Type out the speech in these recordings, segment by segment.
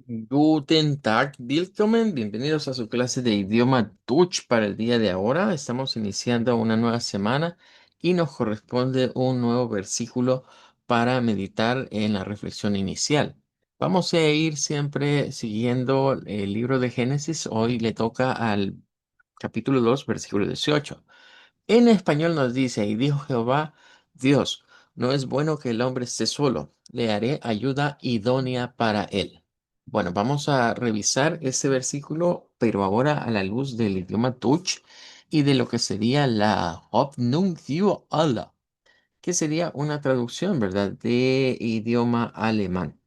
Guten Tag, willkommen, bienvenidos a su clase de idioma Dutch para el día de ahora. Estamos iniciando una nueva semana y nos corresponde un nuevo versículo para meditar en la reflexión inicial. Vamos a ir siempre siguiendo el libro de Génesis. Hoy le toca al capítulo 2, versículo 18. En español nos dice, y dijo Jehová, Dios, no es bueno que el hombre esté solo, le haré ayuda idónea para él. Bueno, vamos a revisar este versículo, pero ahora a la luz del idioma Dutch y de lo que sería la Hoffnung für alle, que sería una traducción, ¿verdad?, de idioma alemán.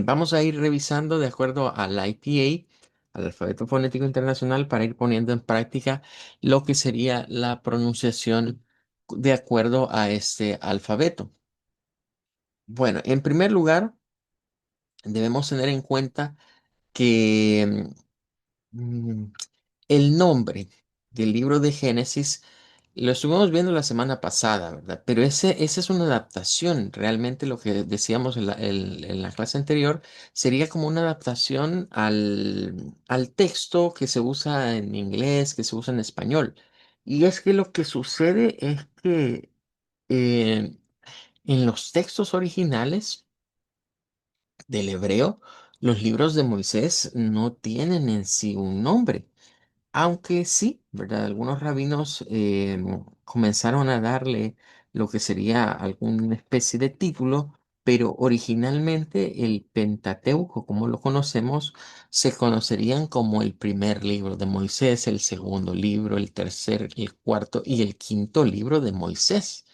Vamos a ir revisando de acuerdo al IPA, al Alfabeto Fonético Internacional, para ir poniendo en práctica lo que sería la pronunciación de acuerdo a este alfabeto. Bueno, en primer lugar, debemos tener en cuenta que mm, el nombre del libro de Génesis lo estuvimos viendo la semana pasada, ¿verdad? Pero esa es una adaptación. Realmente lo que decíamos en la clase anterior sería como una adaptación al texto que se usa en inglés, que se usa en español. Y es que lo que sucede es que eh, en los textos originales del hebreo, los libros de Moisés no tienen en sí un nombre. Aunque sí, ¿verdad? Algunos rabinos comenzaron a darle lo que sería alguna especie de título, pero originalmente el Pentateuco, como lo conocemos, se conocerían como el primer libro de Moisés, el segundo libro, el tercer, el cuarto y el quinto libro de Moisés.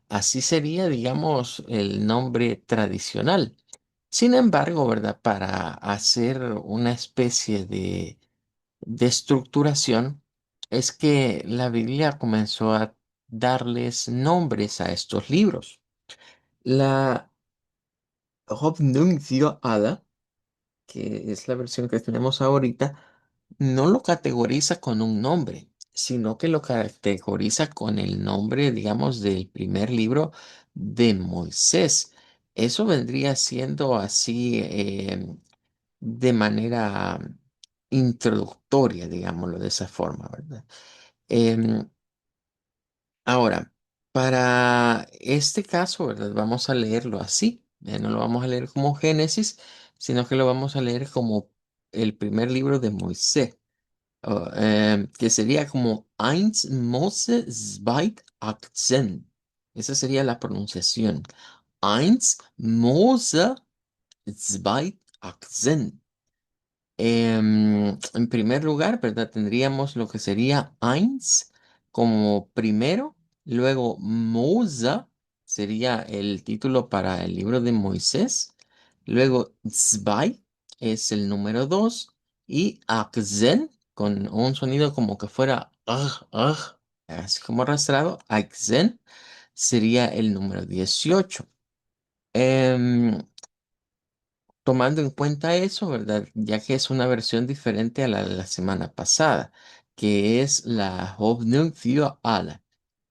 Así sería, digamos, el nombre tradicional. Sin embargo, ¿verdad? Para hacer una especie de estructuración es que la Biblia comenzó a darles nombres a estos libros. La Hoffnung für alle, que es la versión que tenemos ahorita, no lo categoriza con un nombre, sino que lo categoriza con el nombre, digamos, del primer libro de Moisés. Eso vendría siendo así de manera introductoria, digámoslo de esa forma, ¿verdad? Em, Ahora, para este caso, ¿verdad? Vamos a leerlo así. No lo vamos a leer como Génesis, sino que lo vamos a leer como el primer libro de Moisés, que sería como Eins Mose Zweit Akzen. Esa sería la pronunciación. Eins Mose Zweit Akzen. En primer lugar, ¿verdad? Tendríamos lo que sería eins como primero, luego Mose sería el título para el libro de Moisés, luego zwei es el número 2 y Akzen con un sonido como que fuera así como arrastrado, Akzen sería el número 18. Tomando en cuenta eso, ¿verdad? Ya que es una versión diferente a la de la semana pasada, que es la Hoffnung für alle.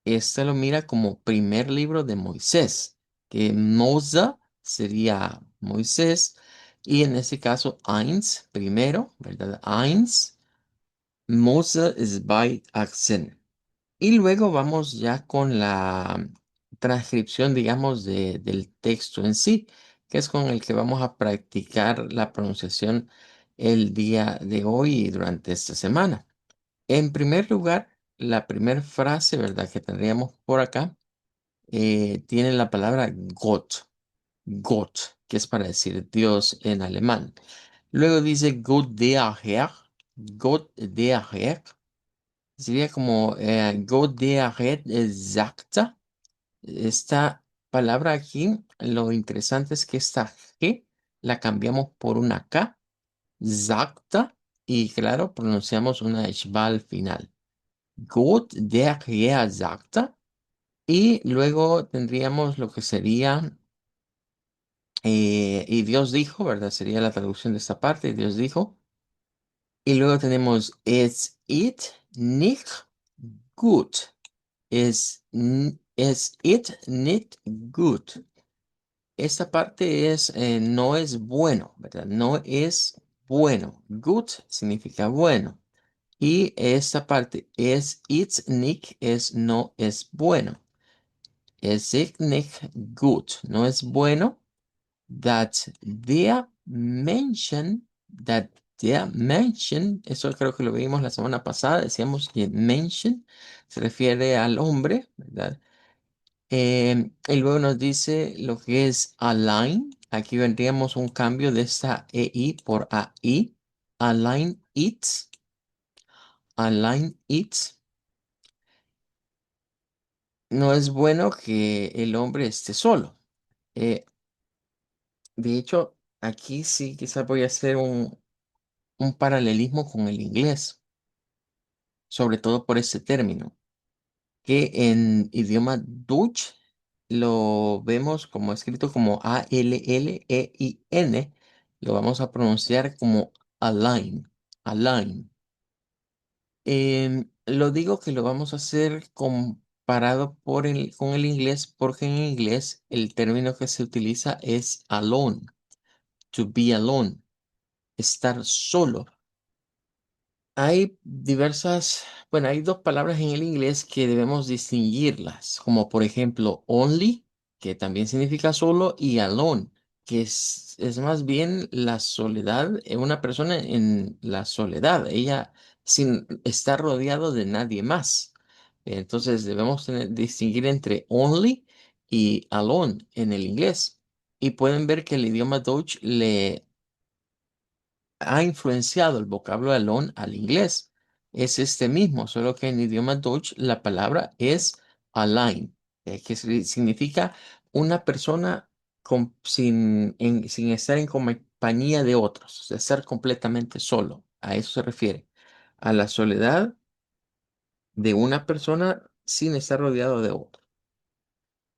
Esta lo mira como primer libro de Moisés, que Mose sería Moisés, y en este caso Eins, primero, ¿verdad? Eins, Mose ist bei Achsen. Y luego vamos ya con la transcripción, digamos, del texto en sí, que es con el que vamos a practicar la pronunciación el día de hoy y durante esta semana. En primer lugar, la primera frase, ¿verdad?, que tendríamos por acá, tiene la palabra Gott, Gott, que es para decir Dios en alemán. Luego dice Gott der Herr, Gott der Herr. Sería como Gott der Red sagte. Esta palabra aquí, lo interesante es que esta G la cambiamos por una K, sagte, y claro, pronunciamos una Schwa al final. Gott der Herr sagte. Y luego tendríamos lo que sería, y Dios dijo, ¿verdad? Sería la traducción de esta parte, Dios dijo. Y luego tenemos, es it nicht gut. Es it nicht gut? esta parte es, no es bueno, ¿verdad? No es bueno. Gut significa bueno. Y esta parte es it's nicht, es no es bueno. Es ist nicht gut, no es bueno. That der Menschen, that der Menschen, eso creo que lo vimos la semana pasada, decíamos que Menschen se refiere al hombre, ¿verdad? Y luego nos dice lo que es align. Aquí vendríamos un cambio de esta EI por AI. Align it, align it. No es bueno que el hombre esté solo. Eh, de hecho, aquí sí quizás voy a hacer un paralelismo con el inglés, sobre todo por ese término, que en idioma Dutch lo vemos como escrito como Allein, lo vamos a pronunciar como align, align. Lo digo que lo vamos a hacer comparado con el inglés, porque en inglés el término que se utiliza es alone, to be alone, estar solo. Hay diversas, bueno, hay dos palabras en el inglés que debemos distinguirlas, como por ejemplo only, que también significa solo, y alone, que es más bien la soledad, una persona en la soledad, ella sin estar rodeado de nadie más. Entonces debemos distinguir entre only y alone en el inglés. Y pueden ver que el idioma Dutch le ha influenciado el vocablo alone al inglés. Es este mismo, solo que en idioma Dutch la palabra es allein, que significa una persona sin estar en compañía de otros, o sea, estar completamente solo. A eso se refiere, a la soledad de una persona sin estar rodeado de otros.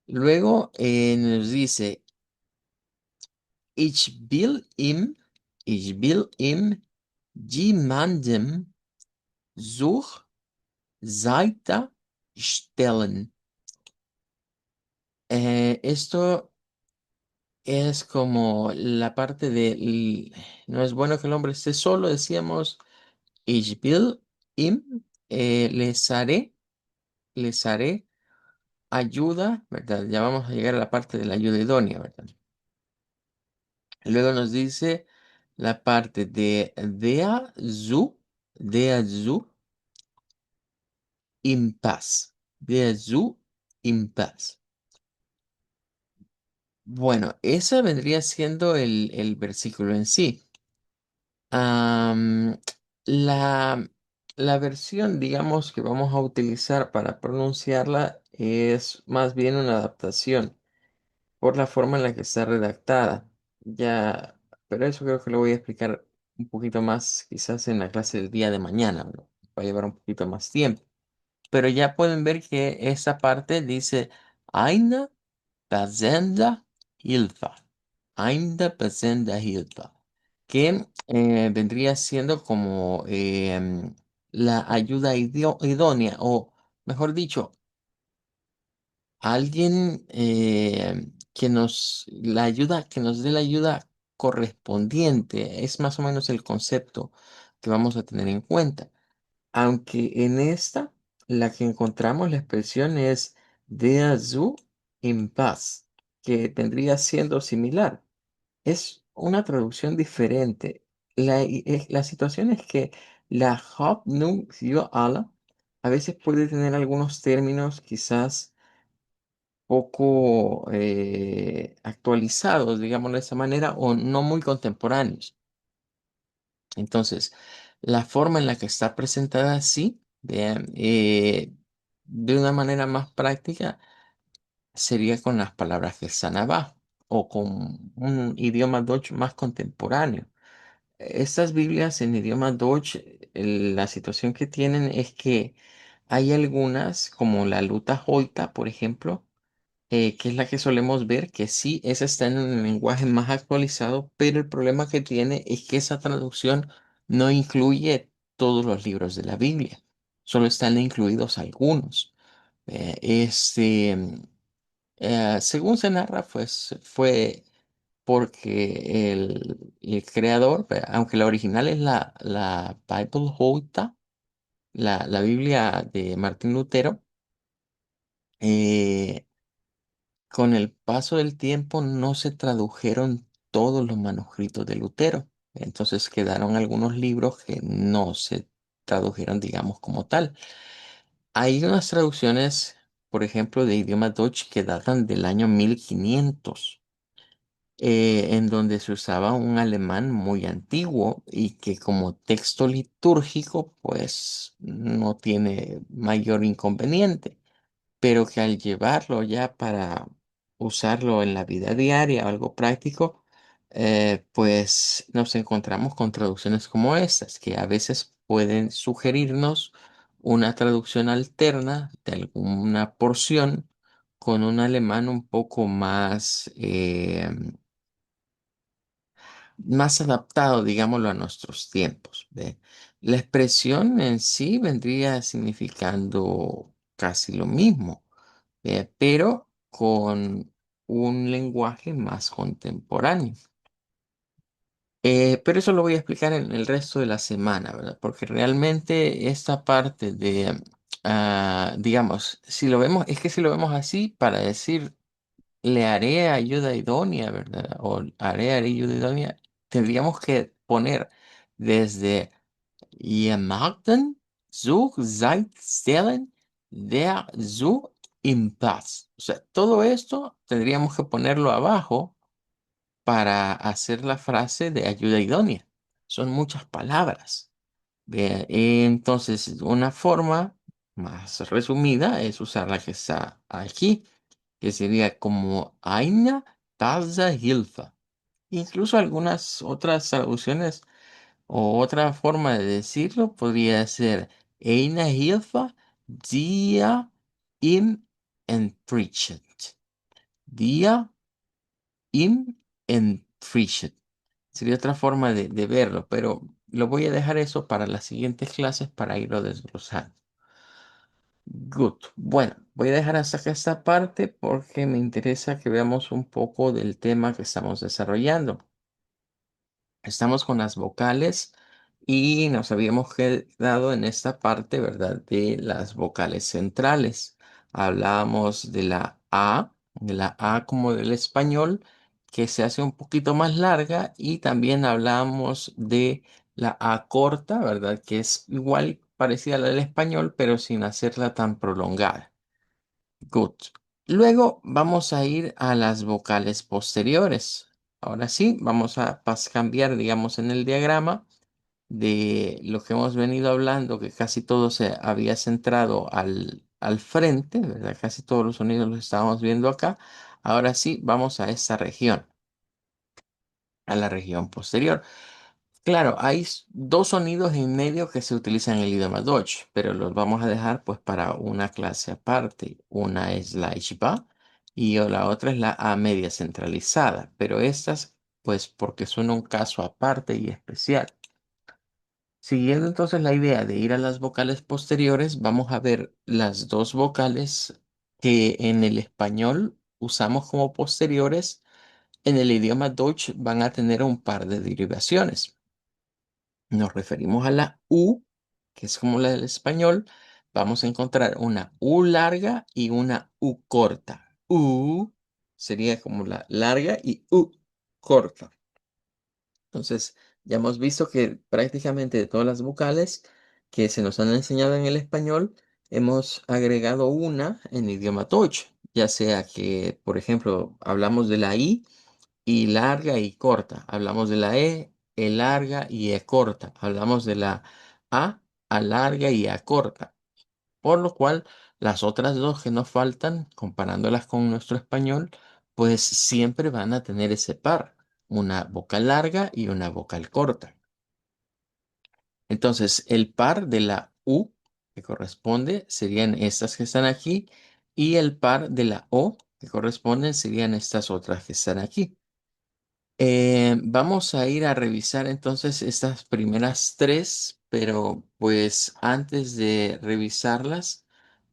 Luego nos dice, ich will ihm jemandem zur Seite stellen. Esto es como la parte de, no es bueno que el hombre esté solo, decíamos, ich will ihm, les haré ayuda, ¿verdad? Ya vamos a llegar a la parte de la ayuda idónea, ¿verdad? Luego nos dice la parte de der zu im Pass, der zu im Pass. Bueno, ese vendría siendo el versículo en sí. Am, la, la versión, digamos, que vamos a utilizar para pronunciarla es más bien una adaptación por la forma en la que está redactada. Ya, pero eso creo que lo voy a explicar un poquito más quizás en la clase del día de mañana, ¿no? Va a llevar un poquito más tiempo. Pero ya pueden ver que esa parte dice Eine Pasenda Hilfe. Eine Pasenda Hilfe. Que vendría siendo como la ayuda idónea, o mejor dicho, alguien que nos dé la ayuda correspondiente. Es más o menos el concepto que vamos a tener en cuenta. Aunque en esta, la que encontramos, la expresión es der zu in Paz, que vendría siendo similar. Es una traducción diferente. La situación es que la Hoffnung für alle a veces puede tener algunos términos quizás poco actualizados, digámoslo de esa manera, o no muy contemporáneos. Entonces, la forma en la que está presentada así, de una manera más práctica, sería con las palabras que están abajo o con un idioma Dutch más contemporáneo. Estas Biblias en idioma Dutch, la situación que tienen es que hay algunas, como la Luta Hoita, por ejemplo, que es la que solemos ver, que sí, esa está en un lenguaje más actualizado, pero el problema que tiene es que esa traducción no incluye todos los libros de la Biblia, solo están incluidos algunos. Este, Según se narra, pues fue porque el creador, aunque la original es la Bible Houghton, la Biblia de Martín Lutero, eh, con el paso del tiempo no se tradujeron todos los manuscritos de Lutero. Entonces quedaron algunos libros que no se tradujeron, digamos, como tal. Hay unas traducciones, por ejemplo, de idioma Deutsch que datan del año 1500, en donde se usaba un alemán muy antiguo y que como texto litúrgico, pues no tiene mayor inconveniente, pero que al llevarlo ya para usarlo en la vida diaria, algo práctico, pues nos encontramos con traducciones como estas, que a veces pueden sugerirnos una traducción alterna de alguna porción con un alemán un poco más adaptado, digámoslo, a nuestros tiempos. ¿Ve? La expresión en sí vendría significando casi lo mismo, pero con un lenguaje más contemporáneo. Pero eso lo voy a explicar en el resto de la semana, ¿verdad? Porque realmente esta parte de, digamos, si lo vemos, es que si lo vemos así, para decir le haré ayuda idónea, ¿verdad? O haré ayuda idónea, tendríamos que poner desde jemanden zu sein stellen der zu im Platz. O sea, todo esto tendríamos que ponerlo abajo para hacer la frase de ayuda idónea. Son muchas palabras. Entonces, una forma más resumida es usar la que está aquí, que sería como Aina Taza Hilfa. Incluso algunas otras traducciones o otra forma de decirlo podría ser Eina Hilfa Dia im Entfrischet. Dia im Entfrischet. Sería otra forma de verlo, pero lo voy a dejar eso para las siguientes clases para irlo desglosando. Good. Bueno, voy a dejar hasta acá esta parte porque me interesa que veamos un poco del tema que estamos desarrollando. Estamos con las vocales y nos habíamos quedado en esta parte, ¿verdad? De las vocales centrales. Hablábamos de la A como del español, que se hace un poquito más larga, y también hablábamos de la A corta, ¿verdad? Que es igual parecida a la del español, pero sin hacerla tan prolongada. Good. Luego vamos a ir a las vocales posteriores. Ahora sí, vamos a cambiar, digamos, en el diagrama de lo que hemos venido hablando, que casi todo se había centrado al frente, ¿verdad? Casi todos los sonidos los estábamos viendo acá. Ahora sí, vamos a esta región, a la región posterior. Claro, hay dos sonidos en medio que se utilizan en el idioma Deutsch, pero los vamos a dejar pues para una clase aparte. Una es la Ishba y la otra es la A media centralizada, pero estas pues porque son un caso aparte y especial. Siguiendo entonces la idea de ir a las vocales posteriores, vamos a ver las dos vocales que en el español usamos como posteriores. En el idioma Deutsch van a tener un par de derivaciones. Nos referimos a la U, que es como la del español. Vamos a encontrar una U larga y una U corta. U sería como la larga y U corta. Entonces, ya hemos visto que prácticamente de todas las vocales que se nos han enseñado en el español, hemos agregado una en idioma Deutsch, ya sea que, por ejemplo, hablamos de la I y larga y corta. Hablamos de la E larga y E corta. Hablamos de la A larga y A corta. Por lo cual, las otras dos que nos faltan, comparándolas con nuestro español, pues siempre van a tener ese par, una vocal larga y una vocal corta. Entonces, el par de la U que corresponde serían estas que están aquí y el par de la O que corresponden serían estas otras que están aquí. Vamos a ir a revisar entonces estas primeras tres, pero pues antes de revisarlas,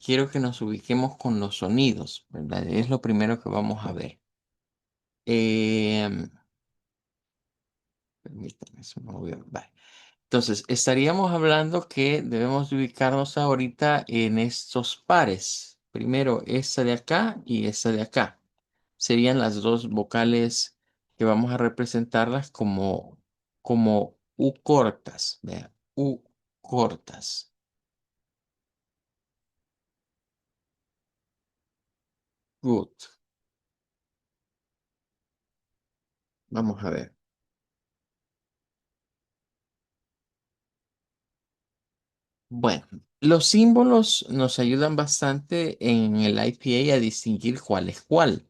quiero que nos ubiquemos con los sonidos, ¿verdad? Es lo primero que vamos a ver. Em, Permítame, se me movió. Vale. Entonces, estaríamos hablando que debemos de ubicarnos ahorita en estos pares. Primero, esta de acá y esta de acá. Serían las dos vocales que vamos a representarlas como U cortas. Vea, U cortas. Good. Vamos a ver. Bueno, los símbolos nos ayudan bastante en el IPA a distinguir cuál es cuál.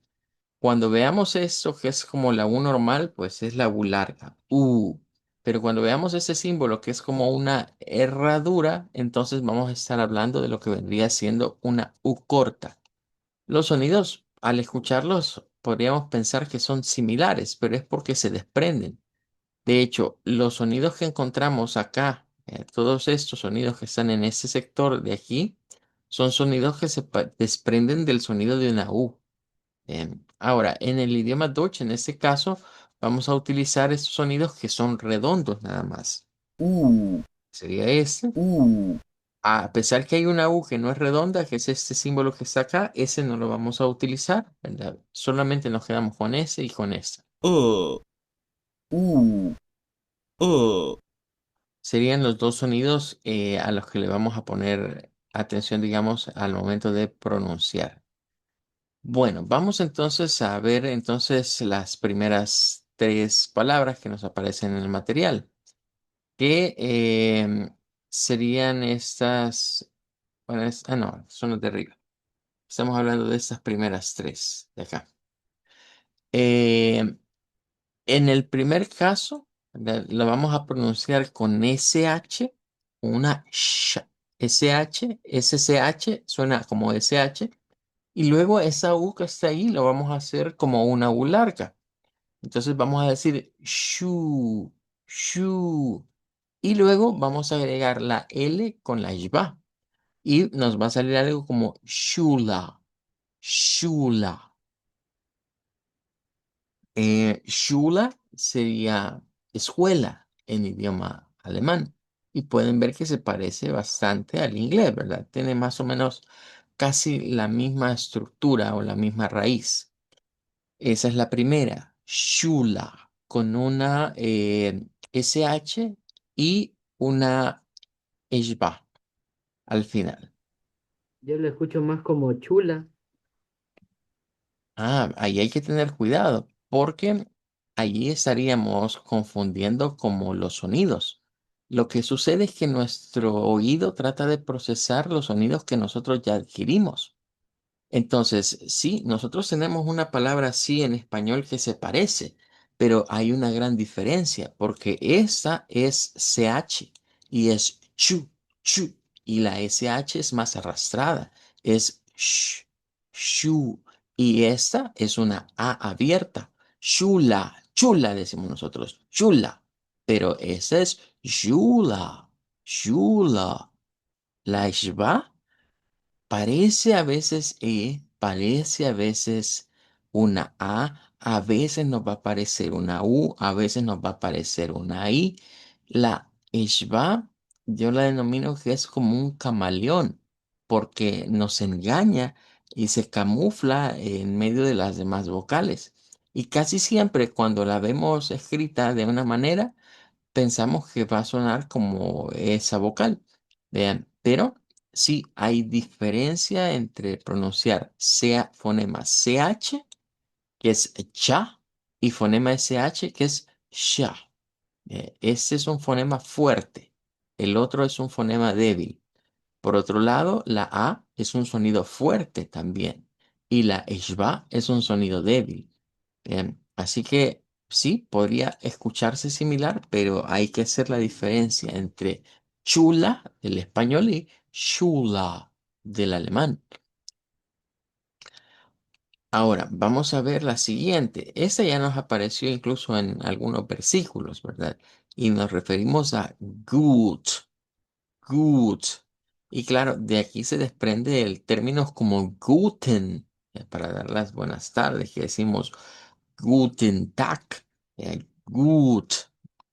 Cuando veamos esto, que es como la U normal, pues es la U larga, U. Pero cuando veamos ese símbolo que es como una herradura, entonces vamos a estar hablando de lo que vendría siendo una U corta. Los sonidos, al escucharlos, podríamos pensar que son similares, pero es porque se desprenden. De hecho, los sonidos que encontramos acá, todos estos sonidos que están en este sector de aquí, son sonidos que se desprenden del sonido de una U. Ahora, en el idioma Dutch, en este caso, vamos a utilizar estos sonidos que son redondos nada más. Sería este. A pesar que hay una U que no es redonda, que es este símbolo que está acá, ese no lo vamos a utilizar, ¿verdad? Solamente nos quedamos con ese y con este. Serían los dos sonidos a los que le vamos a poner atención, digamos, al momento de pronunciar. Bueno, vamos entonces a ver entonces las primeras tres palabras que nos aparecen en el material, que serían estas, bueno, no, son las de arriba. Estamos hablando de estas primeras tres de acá. Eh, en el primer caso, lo vamos a pronunciar con SH, una sh. SH, SCH, suena como SH. Y luego esa U que está ahí lo vamos a hacer como una U larga. Entonces vamos a decir shu, shu. Y luego vamos a agregar la L con la yva. Y nos va a salir algo como shula, shula. Schule sería escuela en idioma alemán. Y pueden ver que se parece bastante al inglés, ¿verdad? Tiene más o menos casi la misma estructura o la misma raíz. Esa es la primera, Schule, con una SH y una ESBA al final. Yo lo escucho más como chula. Ah, ahí hay que tener cuidado porque allí estaríamos confundiendo como los sonidos. Lo que sucede es que nuestro oído trata de procesar los sonidos que nosotros ya adquirimos. Entonces, sí, nosotros tenemos una palabra así en español que se parece, pero hay una gran diferencia porque esta es CH y es chu, chu, y la SH es más arrastrada, es sh, shu, y esta es una A abierta, chula, chula decimos nosotros, chula, pero esa es chula, chula. La shva parece a veces parece a veces una a veces nos va a parecer una U, a veces nos va a parecer una I. La Ishba, yo la denomino que es como un camaleón, porque nos engaña y se camufla en medio de las demás vocales. Y casi siempre cuando la vemos escrita de una manera, pensamos que va a sonar como esa vocal. Vean, pero sí hay diferencia entre pronunciar sea fonema CH, que es cha, y fonema SH, que es sha. Este es un fonema fuerte, el otro es un fonema débil. Por otro lado, la A es un sonido fuerte también y la Eshba es un sonido débil. Bien, así que sí, podría escucharse similar, pero hay que hacer la diferencia entre chula del español y chula del alemán. Ahora, vamos a ver la siguiente. Esta ya nos apareció incluso en algunos versículos, ¿verdad? Y nos referimos a gut, gut. Y claro, de aquí se desprende el término como Guten, para dar las buenas tardes, que decimos Guten Tag, gut,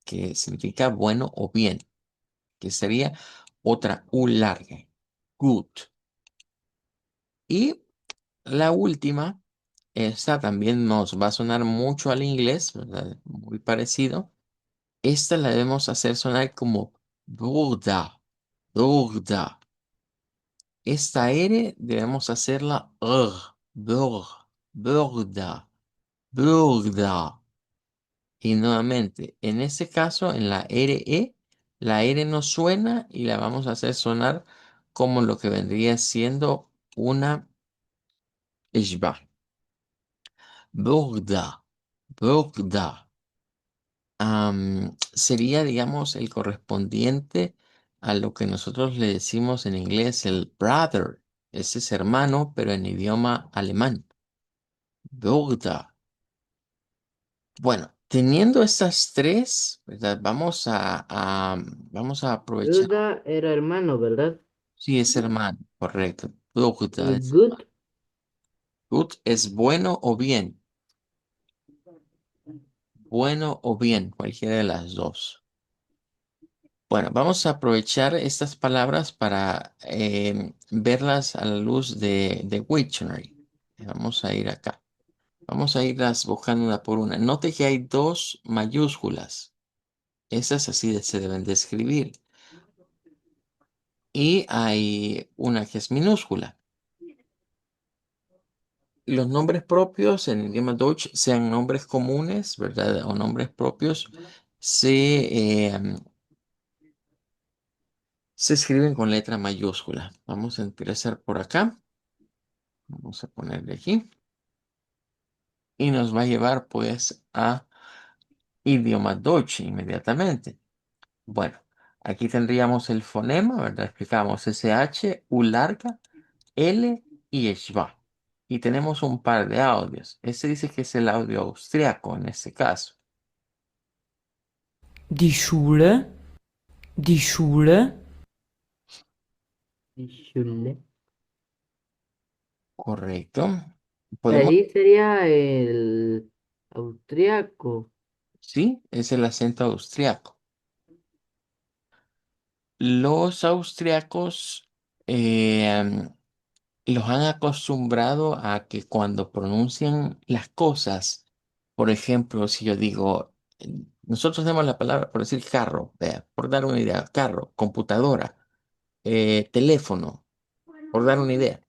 que significa bueno o bien, que sería otra U larga, gut. Y la última, esta también nos va a sonar mucho al inglés, ¿verdad? Muy parecido. Esta la debemos hacer sonar como Burda, Burda. Esta R debemos hacerla Burda, Burda. Y nuevamente, en este caso, en la RE, la R no suena y la vamos a hacer sonar como lo que vendría siendo una ishba. Burda, Burda. Sería, digamos, el correspondiente a lo que nosotros le decimos en inglés el brother. Ese es hermano, pero en idioma alemán. Burda. Bueno, teniendo estas tres, ¿verdad? Vamos a aprovechar. Yoda era hermano, ¿verdad? Sí, es hermano, correcto. Burda Y es good, good, es bueno o bien. Bueno o bien, cualquiera de las dos. Bueno, vamos a aprovechar estas palabras para verlas a la luz de Wiktionary. Vamos a ir acá. Vamos a irlas buscando una por una. Note que hay dos mayúsculas. Esas así se deben de escribir. Y hay una que es minúscula. Los nombres propios en idioma Deutsch, sean nombres comunes, ¿verdad? O nombres propios, se escriben con letra mayúscula. Vamos a empezar por acá. Vamos a ponerle aquí. Y nos va a llevar pues a idioma Deutsch inmediatamente. Bueno, aquí tendríamos el fonema, ¿verdad? Explicamos SH, U larga, L y Schwa. Y tenemos un par de audios. Este dice que es el audio austriaco en este caso. Die Schule, die Schule, y Shule. Correcto. Podemos, Ahí sería el austriaco. sí, es el acento austriaco. Los austriacos eh, los han acostumbrado a que cuando pronuncian las cosas, por ejemplo, si yo digo, nosotros tenemos la palabra por decir carro, vea, por dar una idea, carro, computadora, teléfono, por dar una idea.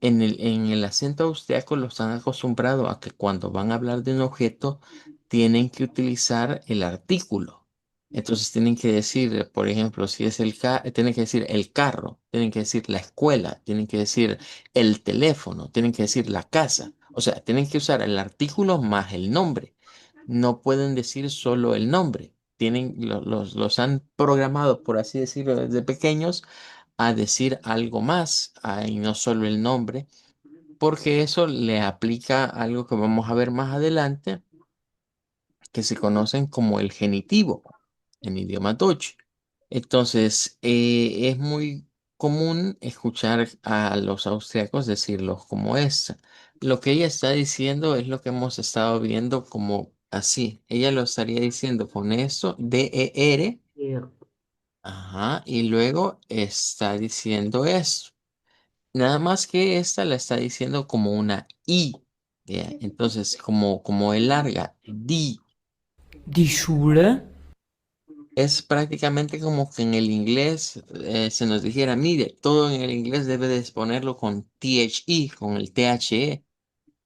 En el acento austriaco los han acostumbrado a que cuando van a hablar de un objeto tienen que utilizar el artículo. Entonces tienen que decir, por ejemplo, si es tienen que decir el carro, tienen que decir la escuela, tienen que decir el teléfono, tienen que decir la casa. O sea, tienen que usar el artículo más el nombre. No pueden decir solo el nombre. Los han programado, por así decirlo, desde pequeños a decir algo más, y no solo el nombre, porque eso le aplica algo que vamos a ver más adelante, que se conocen como el genitivo en idioma Deutsch. Entonces, es muy común escuchar a los austriacos decirlos como esta. Lo que ella está diciendo es lo que hemos estado viendo como así. Ella lo estaría diciendo con eso, D-E-R, Er, ajá, y luego está diciendo esto. Nada más que esta la está diciendo como una I. ¿Ya? Entonces, como el larga, di, die Schule, es prácticamente como que en el inglés se nos dijera, mire, todo en el inglés debe de exponerlo con THE, con el THE.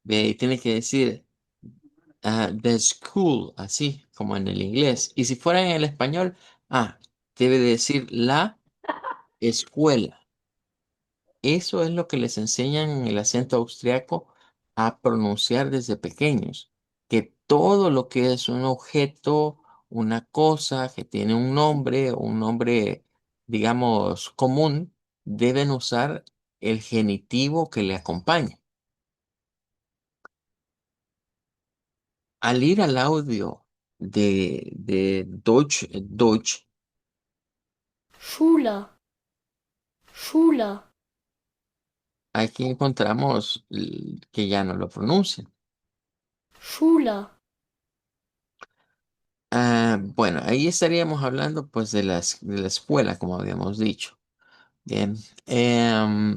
Y tiene que decir the school, así como en el inglés. Y si fuera en el español, debe de decir la escuela. Eso es lo que les enseñan en el acento austriaco a pronunciar desde pequeños, que todo lo que es un objeto, una cosa que tiene un nombre, digamos, común, deben usar el genitivo que le acompaña. Al ir al audio de Deutsch, Schule, Schule, Aquí encontramos que ya no lo pronuncian. Schule, Bueno, ahí estaríamos hablando pues de la escuela, como habíamos dicho. Bien,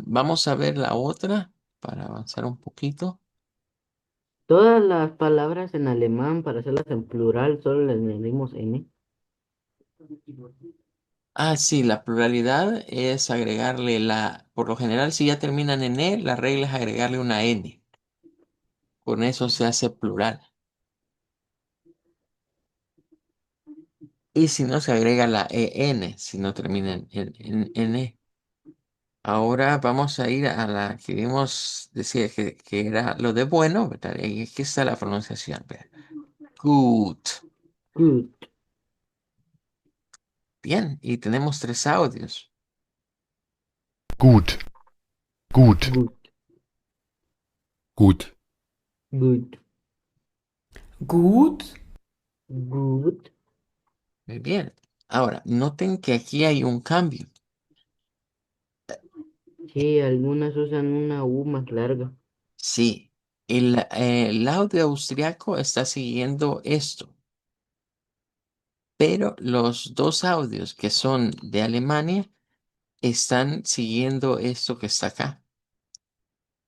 vamos a ver la otra para avanzar un poquito. Todas las palabras en alemán, para hacerlas en plural, solo le añadimos N. Sí, la pluralidad es agregarle por lo general si ya terminan en E, la regla es agregarle una N. Con eso se hace plural. Y si no, se agrega la EN, si no termina en E. Ahora vamos a ir a la que vimos, decía que era lo de bueno, ¿verdad? Y aquí está la pronunciación. Vea. Good. Good, Bien, y tenemos tres audios. Gut, gut, good, gut. good, gut, good. Muy bien. Ahora, noten que aquí hay un cambio. Sí, algunas usan una U más larga. Sí, el audio austriaco está siguiendo esto, pero los dos audios que son de Alemania están siguiendo esto que está acá.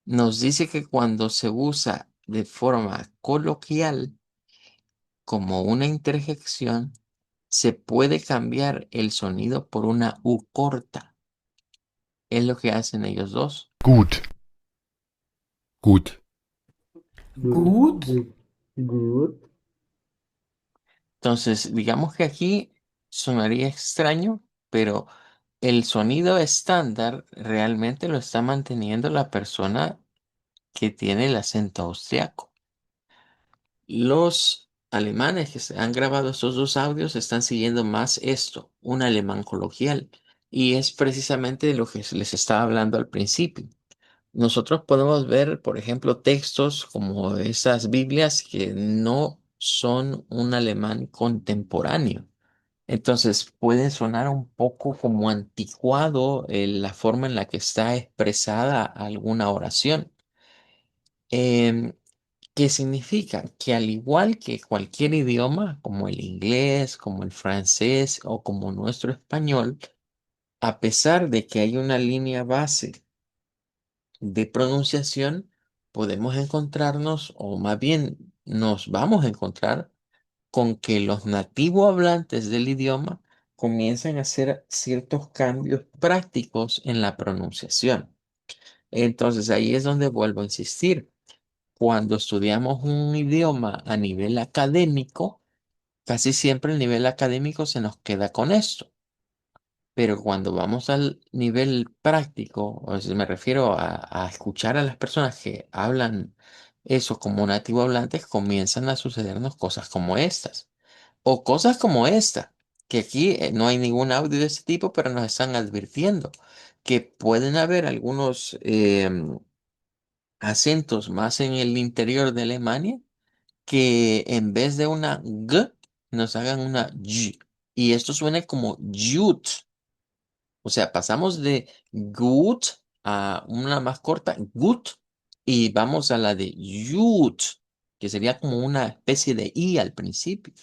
Nos dice que cuando se usa de forma coloquial como una interjección, se puede cambiar el sonido por una U corta. Es lo que hacen ellos dos. Gut, gut. Good, gut, good, good. Entonces, digamos que aquí sonaría extraño, pero el sonido estándar realmente lo está manteniendo la persona que tiene el acento austriaco. Los alemanes que se han grabado estos dos audios están siguiendo más esto, un alemán coloquial, y es precisamente lo que les estaba hablando al principio. Nosotros podemos ver, por ejemplo, textos como esas Biblias que no son un alemán contemporáneo. Entonces puede sonar un poco como anticuado la forma en la que está expresada alguna oración. Em, ¿Qué significa? Que al igual que cualquier idioma, como el inglés, como el francés o como nuestro español, a pesar de que hay una línea base de pronunciación, podemos encontrarnos, o más bien nos vamos a encontrar, con que los nativos hablantes del idioma comienzan a hacer ciertos cambios prácticos en la pronunciación. Entonces ahí es donde vuelvo a insistir. Cuando estudiamos un idioma a nivel académico, casi siempre el nivel académico se nos queda con esto. Pero cuando vamos al nivel práctico, o sea, me refiero a escuchar a las personas que hablan eso como nativo hablantes, comienzan a sucedernos cosas como estas. O cosas como esta, que aquí no hay ningún audio de ese tipo, pero nos están advirtiendo que pueden haber algunos acentos más en el interior de Alemania que en vez de una G nos hagan una Y. Y esto suena como Jut. O sea, pasamos de Gut a una más corta, Gut, y vamos a la de Jut, que sería como una especie de I al principio.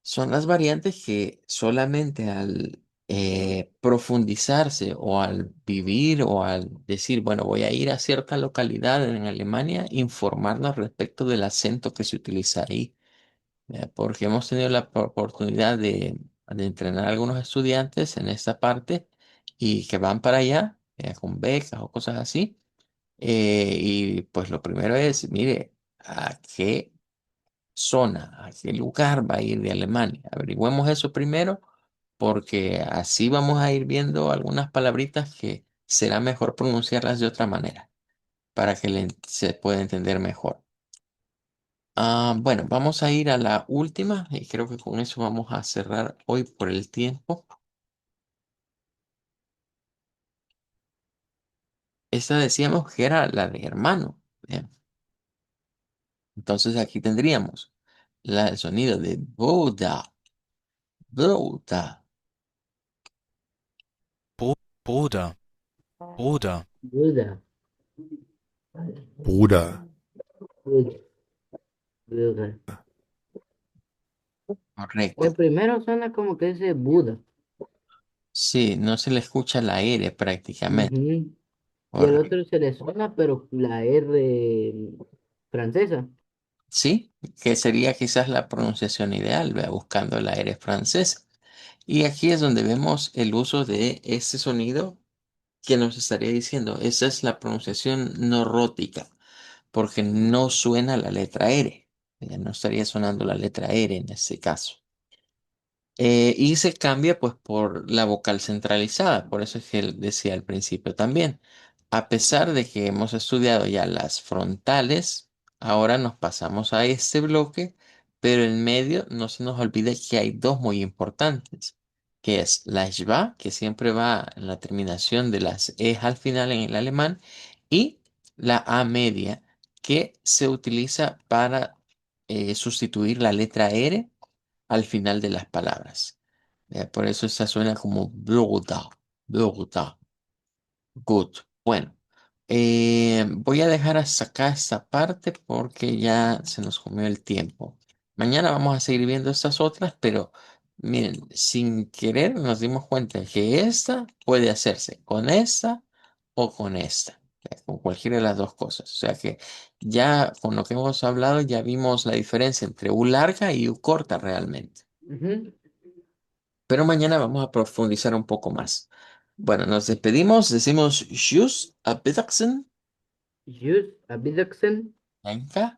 Son las variantes que solamente al profundizarse o al vivir o al decir, bueno, voy a ir a cierta localidad en Alemania, informarnos respecto del acento que se utiliza ahí. Porque hemos tenido la oportunidad de entrenar a algunos estudiantes en esta parte y que van para allá con becas o cosas así. Y pues lo primero es, mire, ¿a qué zona, a qué lugar va a ir de Alemania? Averigüemos eso primero, porque así vamos a ir viendo algunas palabritas que será mejor pronunciarlas de otra manera, para que se pueda entender mejor. Bueno, vamos a ir a la última y creo que con eso vamos a cerrar hoy por el tiempo. Esta decíamos que era la de hermano. Bien. Entonces aquí tendríamos el sonido de Boda, Boda. Bruder, Bruder, Buda. Bruder, Bud- Buda. El Correcto. primero suena como que dice Buda. Sí, no se le escucha la R prácticamente. Ujú. Y el Correcto. otro se le suena, pero la R francesa. Sí, que sería quizás la pronunciación ideal, vea, buscando la R francesa. Y aquí es donde vemos el uso de este sonido que nos estaría diciendo. Esa es la pronunciación no rótica, porque no suena la letra R. Ya no estaría sonando la letra R en este caso. Y se cambia pues por la vocal centralizada, por eso es que él decía al principio también. A pesar de que hemos estudiado ya las frontales, ahora nos pasamos a este bloque, pero en medio no se nos olvide que hay dos muy importantes, que es la schwa, que siempre va en la terminación de las e al final en el alemán, y la a media, que se utiliza para sustituir la letra R al final de las palabras. Por eso esa suena como Bogotá, Bogotá. Good. Bueno, voy a dejar hasta acá esta parte porque ya se nos comió el tiempo. Mañana vamos a seguir viendo estas otras, pero miren, sin querer nos dimos cuenta que esta puede hacerse con esta o con esta, con cualquiera de las dos cosas. O sea que ya con lo que hemos hablado ya vimos la diferencia entre U larga y U corta realmente. Ujú. Pero mañana vamos a profundizar un poco más. Bueno, nos despedimos, decimos Tschüss, a Wiedersehen, Just a bit accent. danke.